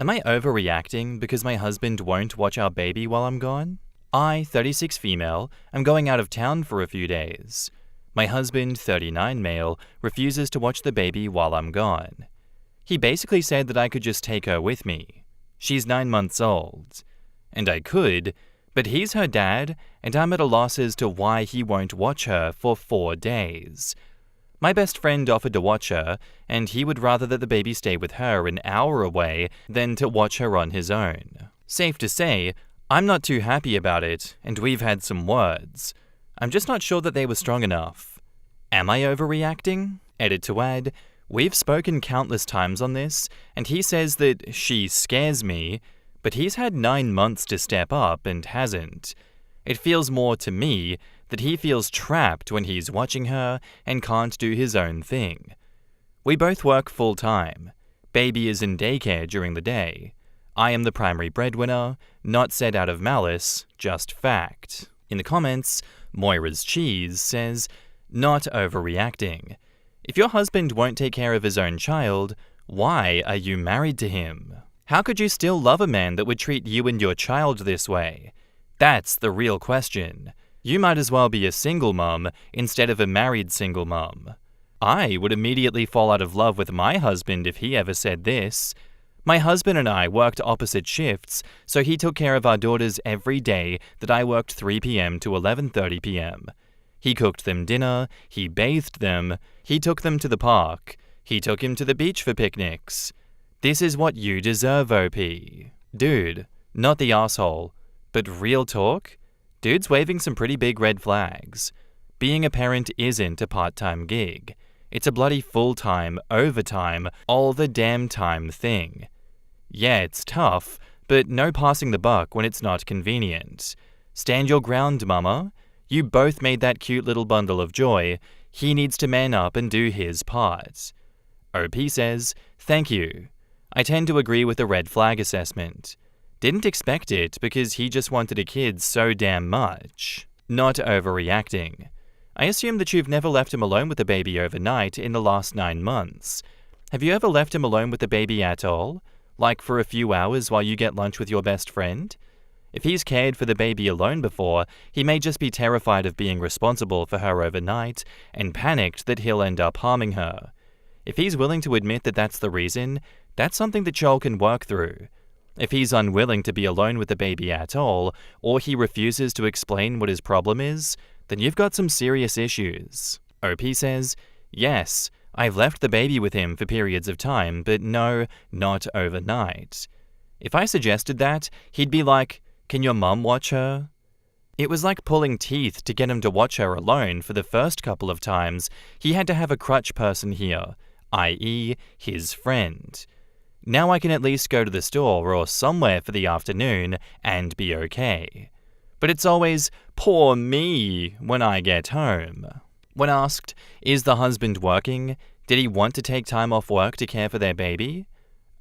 Am I overreacting because my husband won't watch our baby while I'm gone? I, 36 female, am going out of town for a few days. My husband, 39 male, refuses to watch the baby while I'm gone. He basically said that I could just take her with me. She's 9 months old. And I could, but he's her dad, and I'm at a loss as to why he won't watch her for 4 days. My best friend offered to watch her, and he would rather that the baby stay with her an hour away than to watch her on his own. Safe to say, I'm not too happy about it, and we've had some words. I'm just not sure that they were strong enough. Am I overreacting? Edit to add, we've spoken countless times on this, and he says that she scares me, but he's had 9 months to step up and hasn't. It feels more to me that he feels trapped when he's watching her and can't do his own thing. We both work full-time. Baby is in daycare during the day. I am the primary breadwinner, not said out of malice, just fact. In the comments, Moira's Cheese says, not overreacting. If your husband won't take care of his own child, why are you married to him? How could you still love a man that would treat you and your child this way? That's the real question. You might as well be a single mum instead of a married single mum. I would immediately fall out of love with my husband if he ever said this. My husband and I worked opposite shifts, so he took care of our daughters every day that I worked 3 p.m. to 11:30 p.m. He cooked them dinner, he bathed them, he took them to the park, he took him to the beach for picnics. This is what you deserve, OP. Dude, not the asshole, but real talk? Dude's waving some pretty big red flags. Being a parent isn't a part-time gig. It's a bloody full-time, overtime, all the damn time thing. Yeah, it's tough, but no passing the buck when it's not convenient. Stand your ground, mama. You both made that cute little bundle of joy. He needs to man up and do his part. OP says, thank you. I tend to agree with the red flag assessment. Didn't expect it because he just wanted a kid so damn much. Not overreacting. I assume that you've never left him alone with the baby overnight in the last 9 months. Have you ever left him alone with the baby at all? Like for a few hours while you get lunch with your best friend? If he's cared for the baby alone before, he may just be terrified of being responsible for her overnight and panicked that he'll end up harming her. If he's willing to admit that that's the reason, that's something that Joel can work through. If he's unwilling to be alone with the baby at all, or he refuses to explain what his problem is, then you've got some serious issues. OP says, yes, I've left the baby with him for periods of time, but no, not overnight. If I suggested that, he'd be like, can your mum watch her? It was like pulling teeth to get him to watch her alone for the first couple of times. He had to have a crutch person here, i.e. his friend. Now I can at least go to the store or somewhere for the afternoon and be okay. But it's always, poor me, when I get home. When asked, is the husband working? Did he want to take time off work to care for their baby?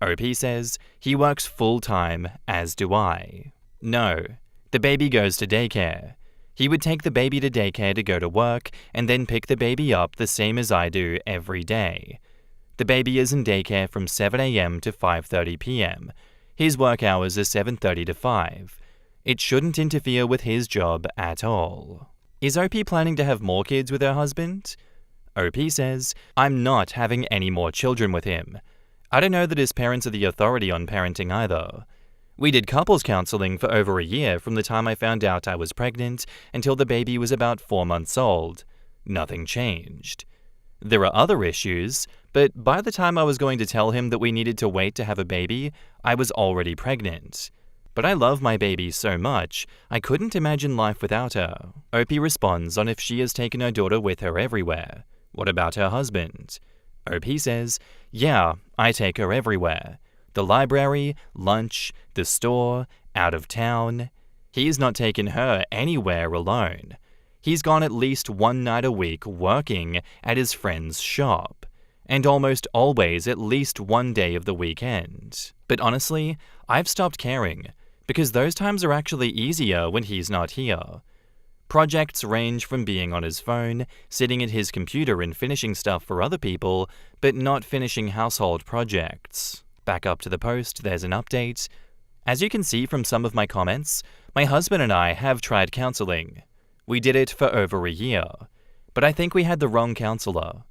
OP says, he works full-time, as do I. No, the baby goes to daycare. He would take the baby to daycare to go to work and then pick the baby up the same as I do every day. The baby is in daycare from 7 a.m. to 5:30 p.m. His work hours are 7:30 to 5. It shouldn't interfere with his job at all. Is OP planning to have more kids with her husband? OP says, I'm not having any more children with him. I don't know that his parents are the authority on parenting either. We did couples counseling for over a year from the time I found out I was pregnant until the baby was about 4 months old. Nothing changed. There are other issues, but by the time I was going to tell him that we needed to wait to have a baby, I was already pregnant. But I love my baby so much, I couldn't imagine life without her. OP responds on if she has taken her daughter with her everywhere. What about her husband? OP says, yeah, I take her everywhere. The library, lunch, the store, out of town. He's not taken her anywhere alone. He's gone at least 1 night a week working at his friend's shop, and almost always at least 1 day of the weekend. But honestly, I've stopped caring, because those times are actually easier when he's not here. Projects range from being on his phone, sitting at his computer and finishing stuff for other people, but not finishing household projects. Back up to the post, there's an update. As you can see from some of my comments, my husband and I have tried counseling. We did it for over a year, but I think we had the wrong counselor.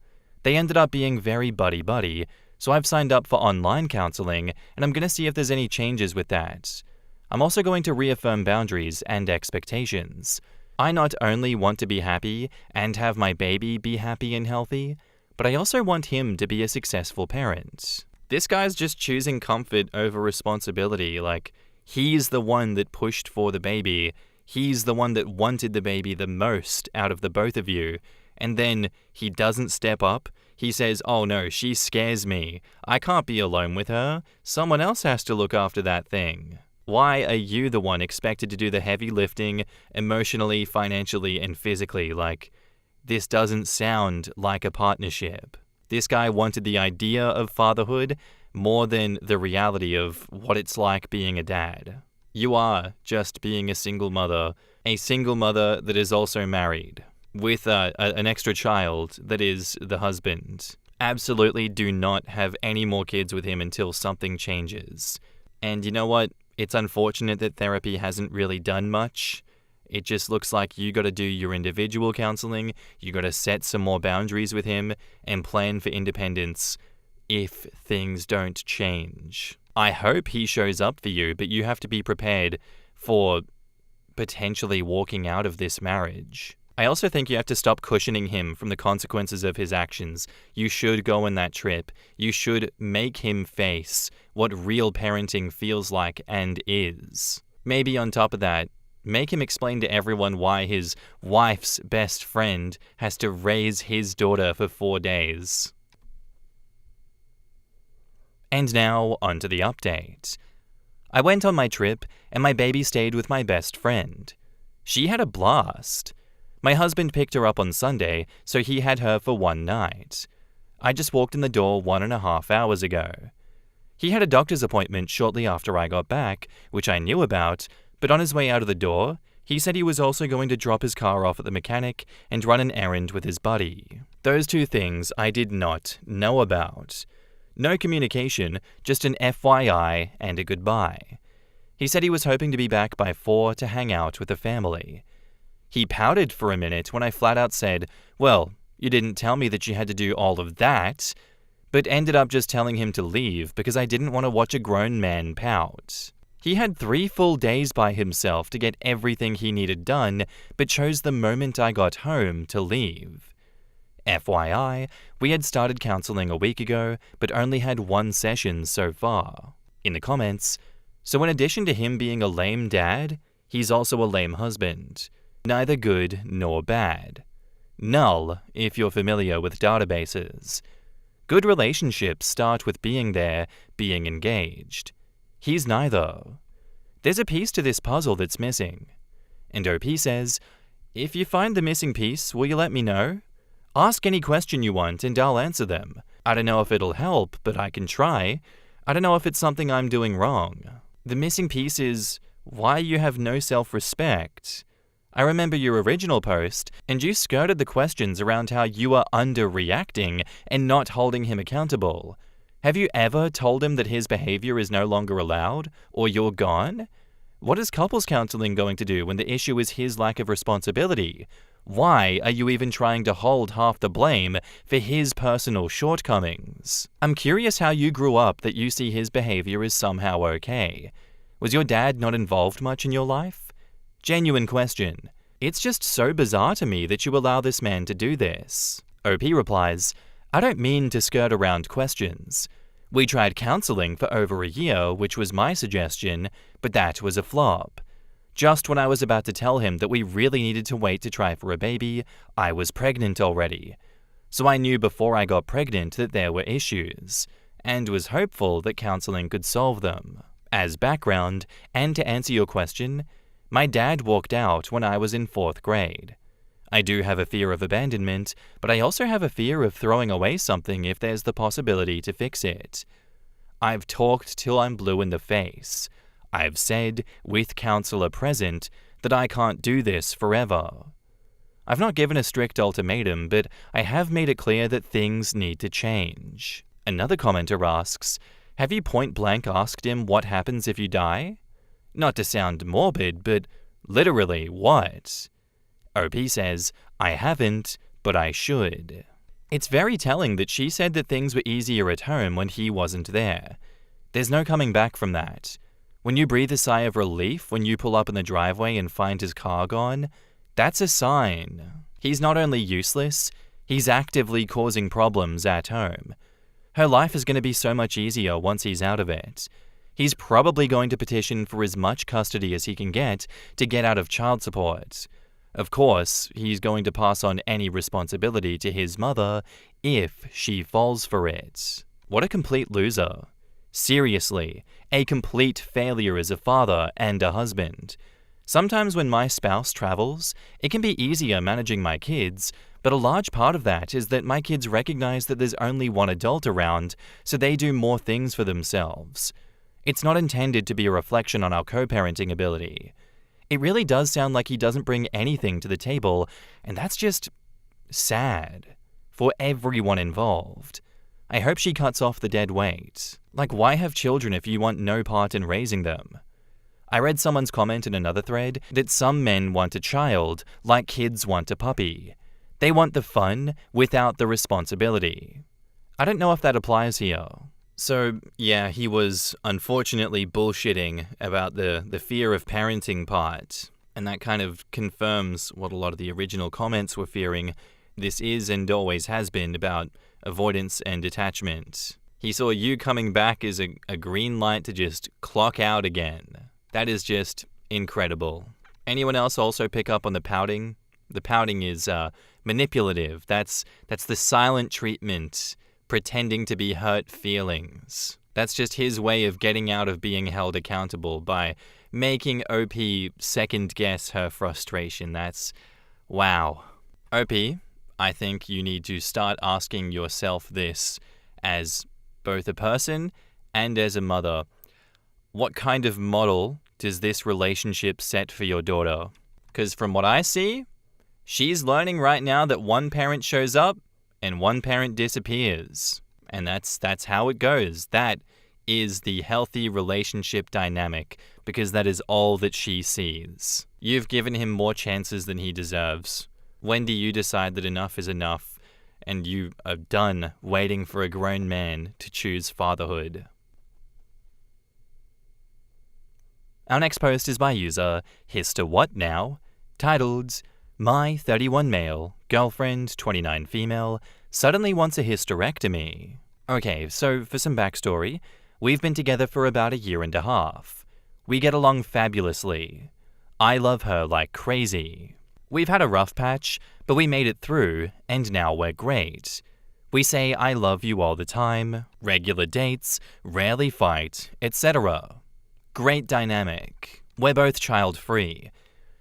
They ended up being very buddy-buddy, so I've signed up for online counseling, and I'm going to see if there's any changes with that. I'm also going to reaffirm boundaries and expectations. I not only want to be happy and have my baby be happy and healthy, but I also want him to be a successful parent. This guy's just choosing comfort over responsibility. Like, he's the one that pushed for the baby. He's the one that wanted the baby the most out of the both of you. And then he doesn't step up. He says, oh no, she scares me. I can't be alone with her. Someone else has to look after that thing. Why are you the one expected to do the heavy lifting emotionally, financially, and physically? Like, this doesn't sound like a partnership. This guy wanted the idea of fatherhood more than the reality of what it's like being a dad. You are just being a single mother that is also married, with an extra child that is the husband. Absolutely do not have any more kids with him until something changes. And you know what? It's unfortunate that therapy hasn't really done much. It just looks like you got to do your individual counseling, you got to set some more boundaries with him, and plan for independence if things don't change. I hope he shows up for you, but you have to be prepared for potentially walking out of this marriage. I also think you have to stop cushioning him from the consequences of his actions. You should go on that trip. You should make him face what real parenting feels like and is. Maybe on top of that, make him explain to everyone why his wife's best friend has to raise his daughter for 4 days. And now, onto the update. I went on my trip, and my baby stayed with my best friend. She had a blast. My husband picked her up on Sunday, so he had her for one night. I just walked in the door 1.5 hours ago. He had a doctor's appointment shortly after I got back, which I knew about, but on his way out of the door, he said he was also going to drop his car off at the mechanic and run an errand with his buddy. Those two things I did not know about. No communication, just an FYI and a goodbye. He said he was hoping to be back by 4 to hang out with the family. He pouted for a minute when I flat out said, well, you didn't tell me that you had to do all of that, but ended up just telling him to leave because I didn't want to watch a grown man pout. He had 3 full days by himself to get everything he needed done, but chose the moment I got home to leave. FYI, we had started counseling a week ago, but only had 1 session so far. In the comments, so in addition to him being a lame dad, he's also a lame husband. Neither good nor bad. Null, if you're familiar with databases. Good relationships start with being there, being engaged. He's neither. There's a piece to this puzzle that's missing. And OP says, if you find the missing piece, will you let me know? Ask any question you want and I'll answer them. I don't know if it'll help, but I can try. I don't know if it's something I'm doing wrong. The missing piece is why you have no self-respect. I remember your original post, and you skirted the questions around how you are underreacting and not holding him accountable. Have you ever told him that his behavior is no longer allowed, or you're gone? What is couples counseling going to do when the issue is his lack of responsibility? Why are you even trying to hold half the blame for his personal shortcomings? I'm curious how you grew up that you see his behavior as somehow okay. Was your dad not involved much in your life? Genuine question. It's just so bizarre to me that you allow this man to do this. OP replies, I don't mean to skirt around questions. We tried counseling for over a year, which was my suggestion, but that was a flop. Just when I was about to tell him that we really needed to wait to try for a baby, I was pregnant already. So I knew before I got pregnant that there were issues, and was hopeful that counseling could solve them. As background, and to answer your question, my dad walked out when I was in 4th grade. I do have a fear of abandonment, but I also have a fear of throwing away something if there's the possibility to fix it. I've talked till I'm blue in the face. I've said, with counselor present, that I can't do this forever. I've not given a strict ultimatum, but I have made it clear that things need to change. Another commenter asks, Have you point blank asked him what happens if you die? Not to sound morbid, but literally what? OP says, I haven't, but I should. It's very telling that she said that things were easier at home when he wasn't there. There's no coming back from that. When you breathe a sigh of relief when you pull up in the driveway and find his car gone, that's a sign. He's not only useless, he's actively causing problems at home. Her life is going to be so much easier once he's out of it. He's probably going to petition for as much custody as he can get to get out of child support. Of course, he's going to pass on any responsibility to his mother if she falls for it. What a complete loser. Seriously, a complete failure as a father and a husband. Sometimes when my spouse travels, it can be easier managing my kids, but a large part of that is that my kids recognize that there's only one adult around, so they do more things for themselves. It's not intended to be a reflection on our co-parenting ability. It really does sound like he doesn't bring anything to the table, and that's just sad for everyone involved. I hope she cuts off the dead weight. Like, why have children if you want no part in raising them? I read someone's comment in another thread that some men want a child like kids want a puppy. They want the fun without the responsibility. I don't know if that applies here. So, yeah, he was unfortunately bullshitting about the fear of parenting part, and that kind of confirms what a lot of the original comments were fearing. This is and always has been about avoidance and detachment. He saw you coming back as a green light to just clock out again. That is just incredible. Anyone else also pick up on the pouting? The pouting is manipulative. That's the silent treatment, pretending to be hurt feelings. That's just his way of getting out of being held accountable by making OP second guess her frustration. That's wow. OP, I think you need to start asking yourself this as both a person and as a mother. What kind of model does this relationship set for your daughter? Because from what I see, she's learning right now that one parent shows up and one parent disappears. And that's how it goes. That is the healthy relationship dynamic, because that is all that she sees. You've given him more chances than he deserves. When do you decide that enough is enough and you are done waiting for a grown man to choose fatherhood? Our next post is by user HisterWhatNow, titled, My 31 male, girlfriend 29 female, suddenly wants a hysterectomy. Okay, so for some backstory, we've been together for about a year and a half. We get along fabulously. I love her like crazy. We've had a rough patch, but we made it through, and now we're great. We say I love you all the time, regular dates, rarely fight, etc. Great dynamic. We're both child-free.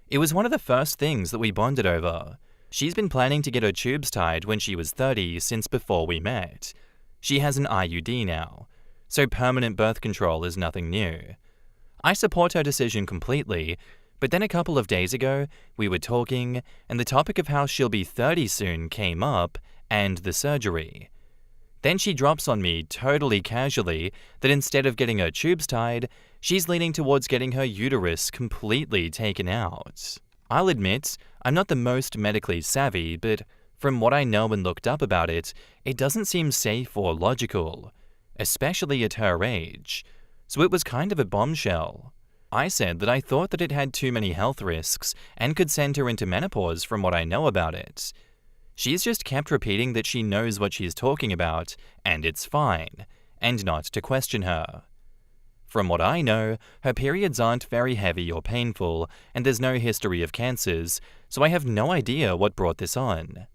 It was one of the first things that we bonded over. She's been planning to get her tubes tied when she was 30 since before we met. She has an IUD now, so permanent birth control is nothing new. I support her decision completely, but then a couple of days ago, we were talking, and the topic of how she'll be 30 soon came up, and the surgery. Then she drops on me totally casually that instead of getting her tubes tied, she's leaning towards getting her uterus completely taken out. I'll admit, I'm not the most medically savvy, but from what I know and looked up about it, it doesn't seem safe or logical, especially at her age. So it was kind of a bombshell. I said that I thought that it had too many health risks and could send her into menopause from what I know about it. She's just kept repeating that she knows what she's talking about, and it's fine, and not to question her. From what I know, her periods aren't very heavy or painful, and there's no history of cancers, so I have no idea what brought this on.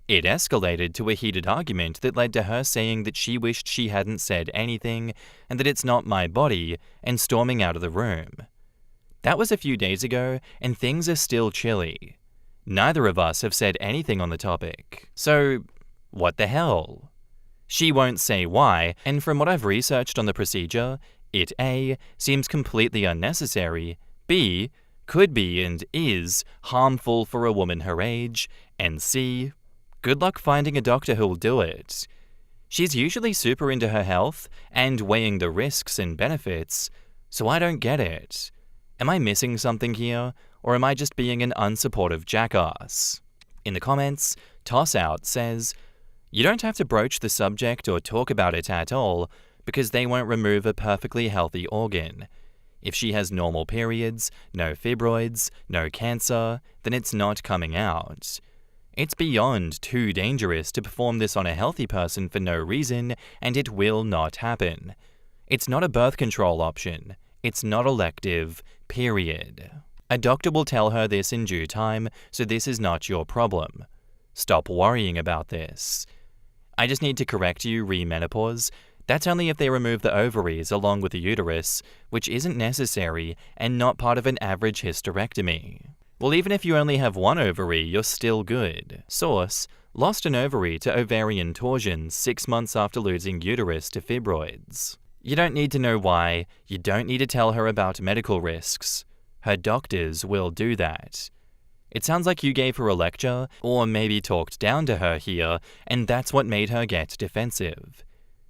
It escalated to a heated argument that led to her saying that she wished she hadn't said anything, and that it's not my body, and storming out of the room. That was a few days ago, and things are still chilly. Neither of us have said anything on the topic. So, what the hell? She won't say why, and from what I've researched on the procedure, it A, seems completely unnecessary, B, could be and is harmful for a woman her age, and C, good luck finding a doctor who'll do it. She's usually super into her health and weighing the risks and benefits, so I don't get it. Am I missing something here, or am I just being an unsupportive jackass? In the comments, Tossout says, "You don't have to broach the subject or talk about it at all, because they won't remove a perfectly healthy organ. If she has normal periods, no fibroids, no cancer, then it's not coming out. It's beyond too dangerous to perform this on a healthy person for no reason, and it will not happen. It's not a birth control option. It's not elective, period. A doctor will tell her this in due time, so this is not your problem. Stop worrying about this." I just need to correct you, re-menopause. That's only if they remove the ovaries along with the uterus, which isn't necessary and not part of an average hysterectomy. Well, even if you only have one ovary, you're still good. Source: lost an ovary to ovarian torsion 6 months after losing uterus to fibroids. You don't need to know why. You don't need to tell her about medical risks. Her doctors will do that. It sounds like you gave her a lecture, or maybe talked down to her here, and that's what made her get defensive.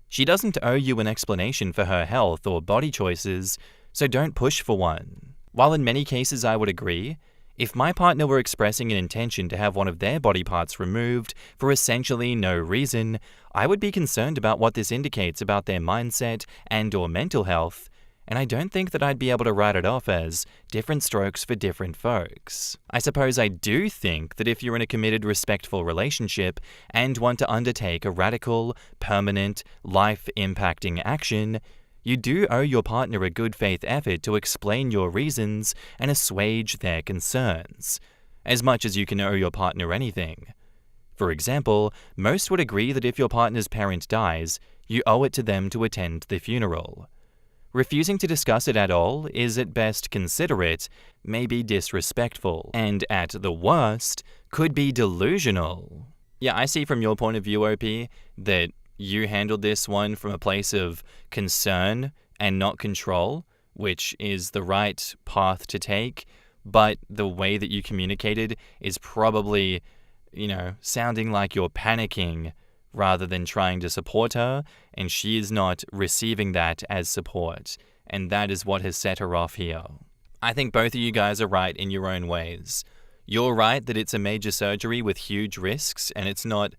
She doesn't owe you an explanation for her health or body choices, so don't push for one. While in many cases I would agree, if my partner were expressing an intention to have one of their body parts removed for essentially no reason, I would be concerned about what this indicates about their mindset and/or mental health, and I don't think that I'd be able to write it off as different strokes for different folks. I suppose I do think that if you're in a committed, respectful relationship and want to undertake a radical, permanent, life-impacting action, you do owe your partner a good faith effort to explain your reasons and assuage their concerns, as much as you can owe your partner anything. For example, most would agree that if your partner's parent dies, you owe it to them to attend the funeral. Refusing to discuss it at all is at best considerate, maybe disrespectful, and at the worst, could be delusional. Yeah, I see from your point of view, OP, that you handled this one from a place of concern and not control, which is the right path to take, but the way that you communicated is probably, sounding like you're panicking rather than trying to support her, and she is not receiving that as support, and that is what has set her off here. I think both of you guys are right in your own ways. You're right that it's a major surgery with huge risks, and it's not,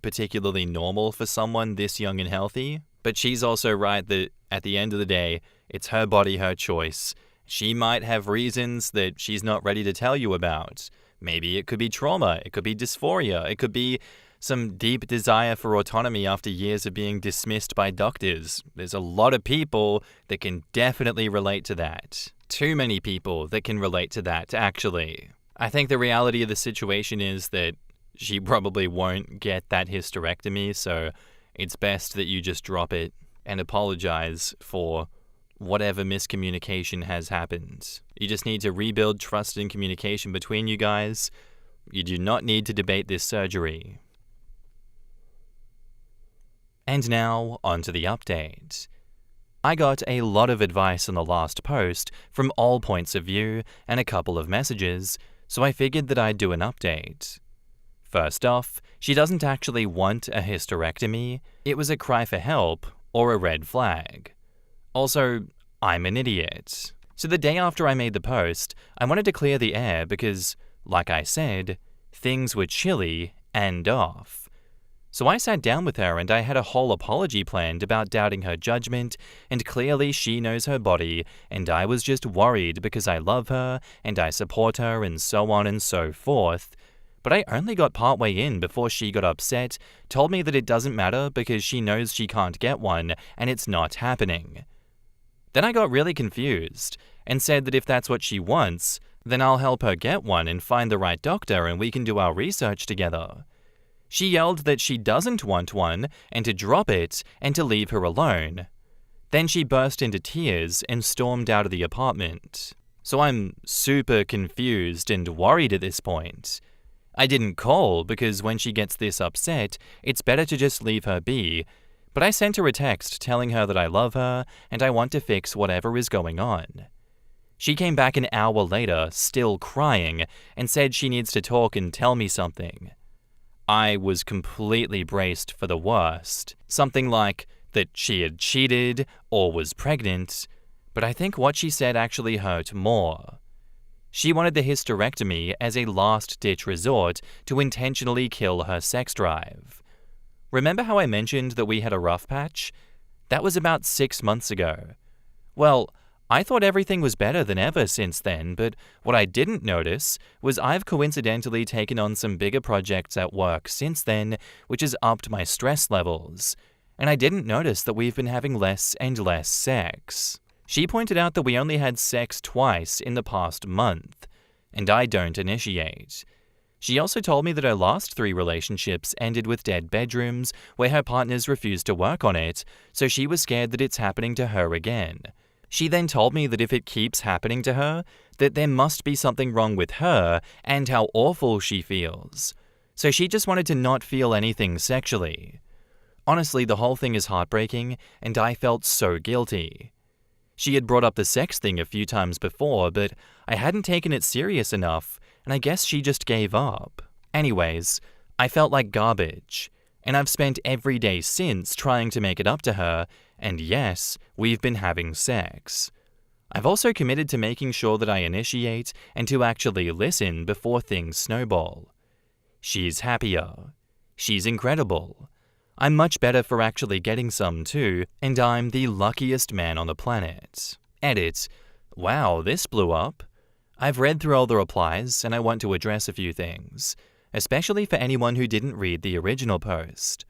particularly normal for someone this young and healthy, but she's also right that at the end of the day, it's her body, her choice. She might have reasons that she's not ready to tell you about. Maybe it could be trauma, it could be dysphoria, it could be some deep desire for autonomy after years of being dismissed by doctors. There's a lot of people that can definitely relate to that. Too many people that can relate to that, actually. I think the reality of the situation is that she probably won't get that hysterectomy, so it's best that you just drop it and apologize for whatever miscommunication has happened. You just need to rebuild trust and communication between you guys. You do not need to debate this surgery. And now, on to the update. I got a lot of advice on the last post from all points of view and a couple of messages, so I figured that I'd do an update. First off, she doesn't actually want a hysterectomy. It was a cry for help or a red flag. Also, I'm an idiot. So the day after I made the post, I wanted to clear the air because, like I said, things were chilly and off. So I sat down with her and I had a whole apology planned about doubting her judgment, and clearly she knows her body, and I was just worried because I love her and I support her and so on and so forth. But I only got partway in before she got upset, told me that it doesn't matter because she knows she can't get one and it's not happening. Then I got really confused and said that if that's what she wants, then I'll help her get one and find the right doctor and we can do our research together. She yelled that she doesn't want one and to drop it and to leave her alone. Then she burst into tears and stormed out of the apartment. So I'm super confused and worried at this point. I didn't call because when she gets this upset, it's better to just leave her be, but I sent her a text telling her that I love her and I want to fix whatever is going on. She came back an hour later, still crying, and said she needs to talk and tell me something. I was completely braced for the worst. Something like that she had cheated or was pregnant, but I think what she said actually hurt more. She wanted the hysterectomy as a last-ditch resort to intentionally kill her sex drive. Remember how I mentioned that we had a rough patch? That was about 6 months ago. Well, I thought everything was better than ever since then, but what I didn't notice was I've coincidentally taken on some bigger projects at work since then, which has upped my stress levels. And I didn't notice that we've been having less and less sex. She pointed out that we only had sex twice in the past month, and I don't initiate. She also told me that her last 3 relationships ended with dead bedrooms where her partners refused to work on it, so she was scared that it's happening to her again. She then told me that if it keeps happening to her, that there must be something wrong with her and how awful she feels. So she just wanted to not feel anything sexually. Honestly, the whole thing is heartbreaking, and I felt so guilty. She had brought up the sex thing a few times before, but I hadn't taken it serious enough, and I guess she just gave up. Anyways, I felt like garbage, and I've spent every day since trying to make it up to her, and yes, we've been having sex. I've also committed to making sure that I initiate and to actually listen before things snowball. She's happier. She's incredible. I'm much better for actually getting some too, and I'm the luckiest man on the planet. Edit. Wow, this blew up. I've read through all the replies, and I want to address a few things, especially for anyone who didn't read the original post.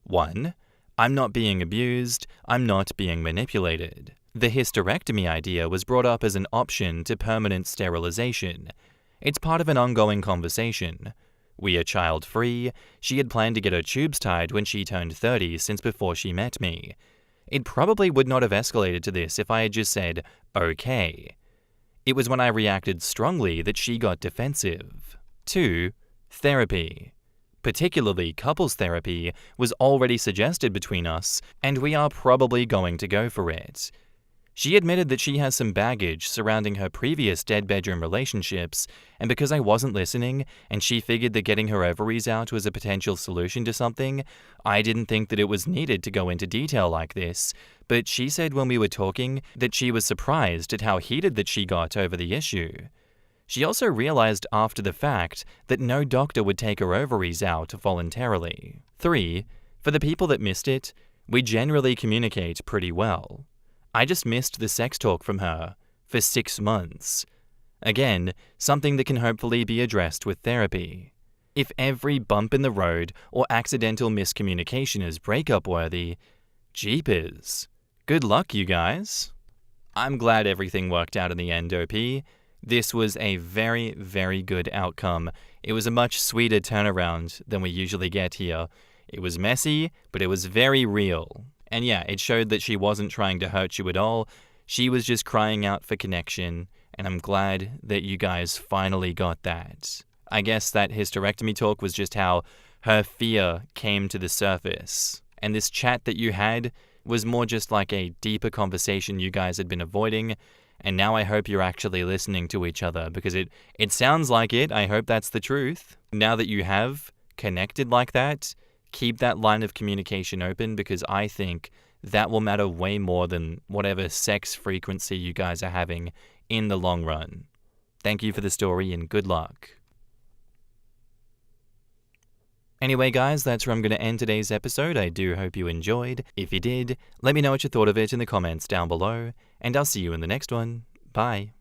1. I'm not being abused, I'm not being manipulated. The hysterectomy idea was brought up as an option to permanent sterilization. It's part of an ongoing conversation. We are child-free. She had planned to get her tubes tied when she turned 30 since before she met me. It probably would not have escalated to this if I had just said, okay. It was when I reacted strongly that she got defensive. 2. Therapy. Particularly couples therapy was already suggested between us, and we are probably going to go for it. She admitted that she has some baggage surrounding her previous dead bedroom relationships, and because I wasn't listening and she figured that getting her ovaries out was a potential solution to something, I didn't think that it was needed to go into detail like this, but she said when we were talking that she was surprised at how heated that she got over the issue. She also realized after the fact that no doctor would take her ovaries out voluntarily. 3. For the people that missed it, we generally communicate pretty well. I just missed the sex talk from her for 6 months. Again, something that can hopefully be addressed with therapy. If every bump in the road or accidental miscommunication is breakup worthy, jeepers. Good luck, you guys. I'm glad everything worked out in the end, OP. This was a very, very good outcome. It was a much sweeter turnaround than we usually get here. It was messy, but it was very real. And yeah, it showed that she wasn't trying to hurt you at all. She was just crying out for connection, and I'm glad that you guys finally got that. I guess that hysterectomy talk was just how her fear came to the surface. And this chat that you had was more just like a deeper conversation you guys had been avoiding, and now I hope you're actually listening to each other, because it sounds like it. I hope that's the truth. Now that you have connected like that, keep that line of communication open, because I think that will matter way more than whatever sex frequency you guys are having in the long run. Thank you for the story and good luck. Anyway, guys, that's where I'm going to end today's episode. I do hope you enjoyed. If you did, let me know what you thought of it in the comments down below, and I'll see you in the next one. Bye.